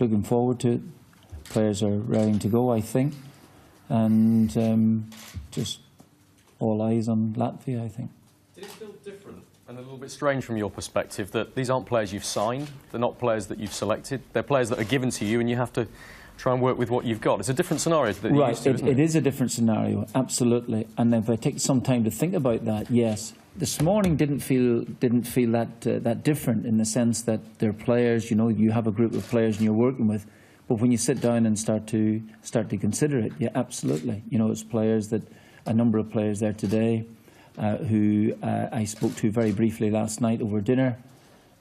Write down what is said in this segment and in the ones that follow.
looking forward to it. Players are raring to go, I think, and just all eyes on Latvia, I think. Did it feel different and a little bit strange from your perspective that these aren't players you've signed, they're not players that you've selected, they're players that are given to you and you have to try and work with what you've got? It's a different scenario that you're used to, isn't it? It is a different scenario, absolutely. And if I take some time to think about that, yes. This morning didn't feel that different in the sense that they're players, you know, you have a group of players and you're working with. But when you sit down and start to consider it, yeah, absolutely. You know, it's players that, a number of players there today who I spoke to very briefly last night over dinner.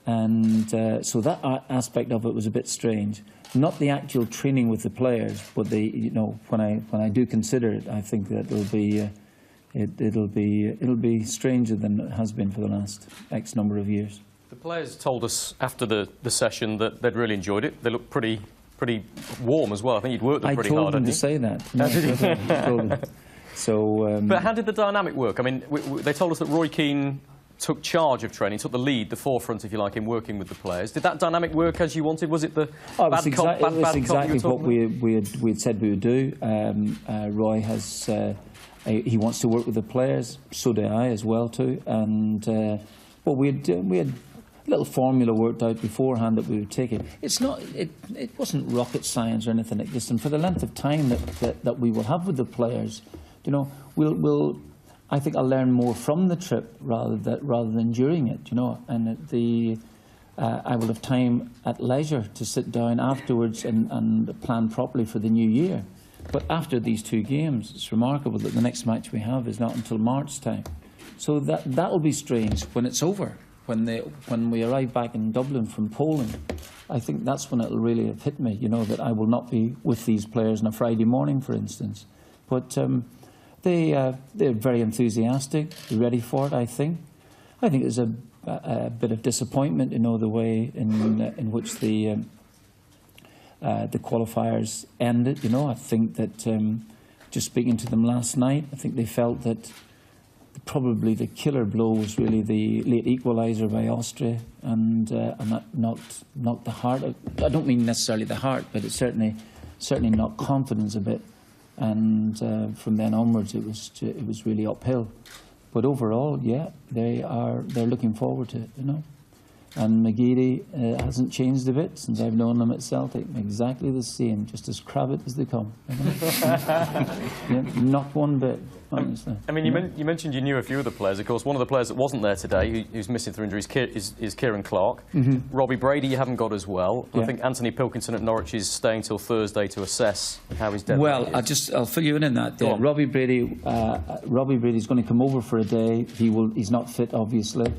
And so that aspect of it was a bit strange. Not the actual training with the players, but you know, when I do consider it, I think that it'll be stranger than it has been for the last X number of years. The players told us after the session that they'd really enjoyed it. They looked pretty warm as well. I think you'd worked them pretty hard. I told them to say that. No, so, but how did the dynamic work? I mean, they told us that Roy Keane took charge of training, took the lead, the forefront, if you like, in working with the players. Did that dynamic work as you wanted? Was it the bad cop, it was bad exactly cop what we had said we would do. Roy has he wants to work with the players. So do I as well too. And well, we had a little formula worked out beforehand that we would take it. It wasn't rocket science or anything like this. And for the length of time that we will have with the players, you know, I think I'll learn more from the trip rather than during it, you know. And I will have time at leisure to sit down afterwards and plan properly for the new year. But after these two games, it's remarkable that the next match we have is not until March time. So that will be strange when it's over. When we arrive back in Dublin from Poland, I think that's when it'll really have hit me, you know, that I will not be with these players on a Friday morning, for instance. But they're very enthusiastic, ready for it, I think. I think there's a bit of disappointment, you know, the way in which the qualifiers ended. You know, I think that just speaking to them last night, I think they felt that probably the killer blow was really the late equaliser by Austria, and that knocked the heart out. I don't mean necessarily the heart, but it certainly knocked confidence a bit. And from then onwards, it was really uphill. But overall, yeah, they're looking forward to it, you know. And McGeady hasn't changed a bit since I've known them at Celtic. Exactly the same, just as cravat as they come. You know? Yeah, not one bit, honestly. I mean, you mentioned you knew a few of the players. Of course, one of the players that wasn't there today, who's missing through injuries, is Kieran Clark. Robbie Brady you haven't got as well. Yeah. I think Anthony Pilkington at Norwich is staying till Thursday to assess how his deadline is. Well, I'll fill you in that. Robbie Brady's going to come over for a day. He's not fit, obviously.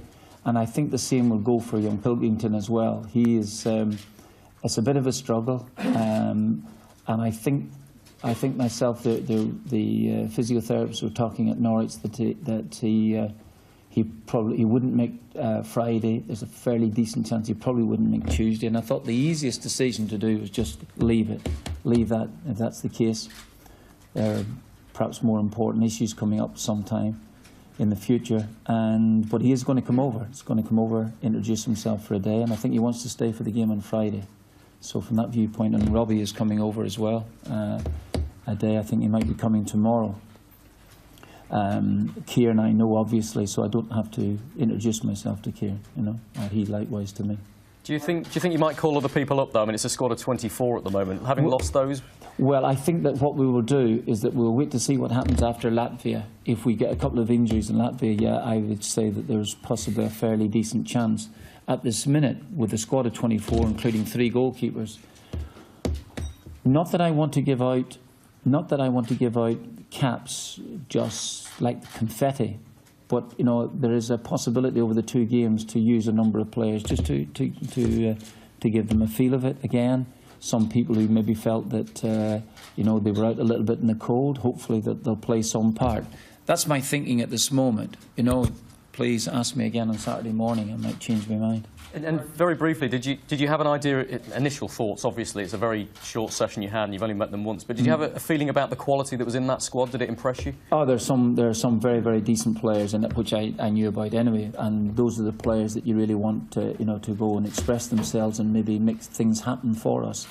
And I think the same will go for young Pilkington as well. He is, it's a bit of a struggle, and I think myself, the physiotherapists were talking at Norwich that he wouldn't make Friday. There's a fairly decent chance he probably wouldn't make Tuesday. And I thought the easiest decision to do was just leave that if that's the case. There are perhaps more important issues coming up sometime in the future, but he is going to come over. He's going to come over, introduce himself for a day, and I think he wants to stay for the game on Friday. So from that viewpoint, and Robbie is coming over as well, a day. I think he might be coming tomorrow. Kieran I know, obviously, so I don't have to introduce myself to Kieran, you know, or he likewise to me. Do you think you might call other people up, though? I mean, it's a squad of 24 at the moment. Having lost those? Well, I think that what we will do is that we'll wait to see what happens after Latvia. If we get a couple of injuries in Latvia, yeah, I would say that there's possibly a fairly decent chance. At this minute, with a squad of 24, including 3 goalkeepers, not that I want to give out caps just like confetti. But, you know, there is a possibility over the 2 games to use a number of players just to give them a feel of it again. Some people who maybe felt that, you know, they were out a little bit in the cold, hopefully that they'll play some part. That's my thinking at this moment. You know, please ask me again on Saturday morning. I might change my mind. And very briefly, did you have an idea, initial thoughts? Obviously, it's a very short session you had, and you've only met them once. But did you have a feeling about the quality that was in that squad? Did it impress you? Oh, there are some very, very decent players in it, which I knew about anyway. And those are the players that you really want to, you know, to go and express themselves and maybe make things happen for us.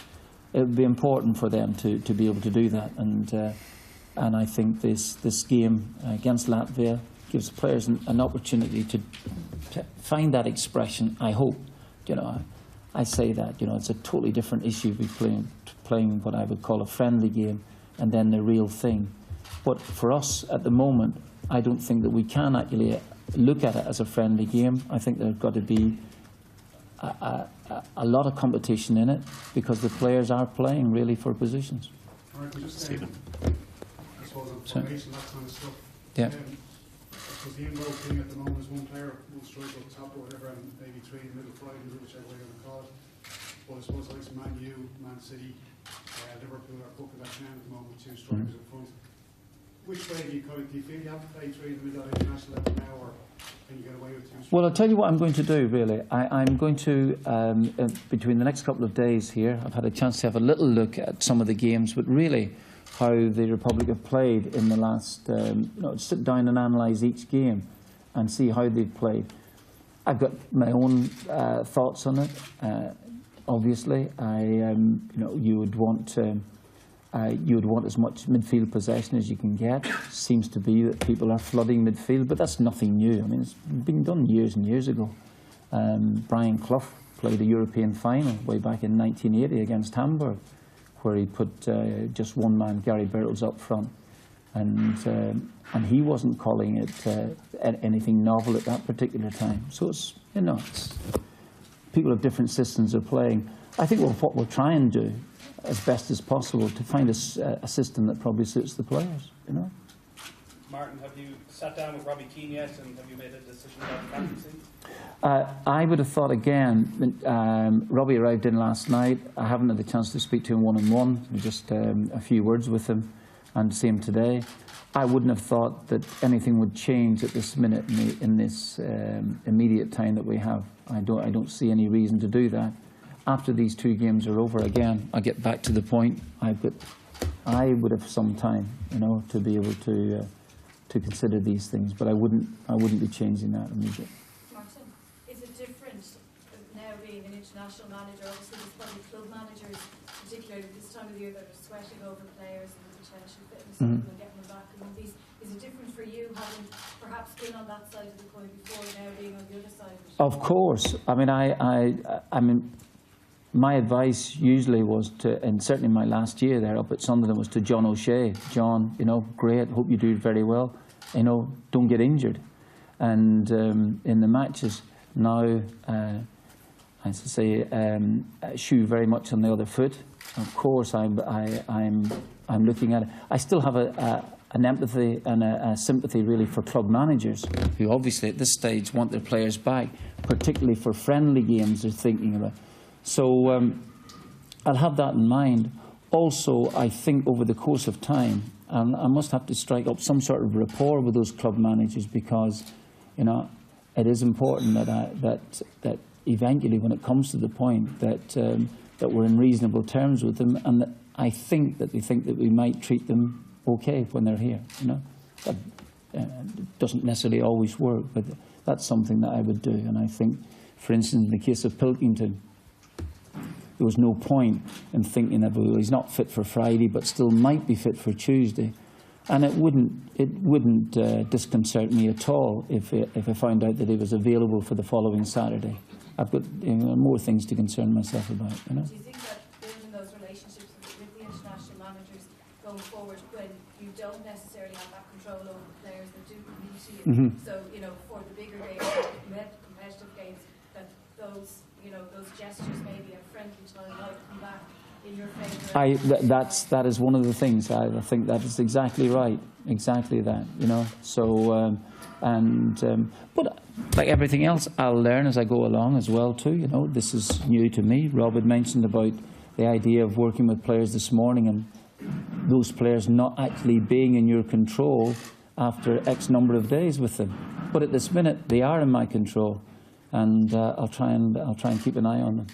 it would be important for them to be able to do that. And I think this game against Latvia gives players an opportunity to find that expression. I hope, you know, I say that, you know, it's a totally different issue between playing what I would call a friendly game and then the real thing. But for us at the moment, I don't think that we can actually look at it as a friendly game. I think there's got to be a lot of competition in it because the players are playing really for positions. Stephen. I suppose on formation, that kind of stuff. Yeah. Because the in-road thing at the moment is one player, one striker up top or whatever, and maybe three in the middle, five in the middle, whichever way you're going to call it. But I suppose like Man U, Man City, Liverpool are cooking that down at the moment, two strikers in front. Which way do you feel you have to play three in the middle at international level now, or can you get away with two strikers? Well, I'll tell you what I'm going to do, really. I'm going to, between the next couple of days here, I've had a chance to have a little look at some of the games, but really how the Republic have played in the last, sit down and analyse each game and see how they've played. I've got my own thoughts on it. Obviously, you would want as much midfield possession as you can get. Seems to be that people are flooding midfield, but that's nothing new. I mean, it's been done years and years ago. Brian Clough played a European final way back in 1980 against Hamburg, where he put just one man, Gary Birtles, up front, and he wasn't calling it anything novel at that particular time. So it's, it's people have different systems of playing. I think what we'll try and do as best as possible to find a system that probably suits the players. Martin, have you sat down with Robbie Keane yet, and have you made a decision about the captaincy? I would have thought again. Robbie arrived in last night. I haven't had the chance to speak to him one-on-one, just a few words with him, and to see him today. I wouldn't have thought that anything would change at this minute in this immediate time that we have. I don't see any reason to do that. After these two games are over, again, I get back to the point. I would have some time, to be able to consider these things, but I wouldn't be changing that immediately. Martin, is it different now being an international manager? Obviously, there's probably club managers, particularly this time of the year, that are sweating over players and the potential fitness and getting them back and all these. Is it different for you, having perhaps been on that side of the coin before, now being on the other side of it? Of course. I mean, my advice usually was to, and certainly my last year there up at Sunderland, was to John O'Shea. John, great, hope you do very well. Don't get injured. And in the matches now, as I say, shoe very much on the other foot. Of course, I'm looking at it. I still have an empathy and a sympathy really for club managers who obviously at this stage want their players back, particularly for friendly games they're thinking about. So I'll have that in mind. Also, I think over the course of time, I must have to strike up some sort of rapport with those club managers, because, it is important that eventually, when it comes to the point that we're in reasonable terms with them, and that I think that they think that we might treat them okay when they're here. That doesn't necessarily always work, but that's something that I would do. And I think, for instance, in the case of Pilkington, there was no point in thinking that, well, he's not fit for Friday, but still might be fit for Tuesday. And it wouldn't disconcert me at all if I found out that he was available for the following Saturday. I've got more things to concern myself about. Do you think that building those relationships with the international managers going forward, when you don't necessarily have that control over the players that do compete to you, so for the bigger games, competitive games, that those gestures maybe and friendly time might come back in your favour? That is one of the things. I think that is exactly right. Exactly that. So but like everything else, I'll learn as I go along as well too. This is new to me. Rob had mentioned about the idea of working with players this morning, and those players not actually being in your control after X number of days with them. But at this minute, they are in my control, and I'll try and keep an eye on them.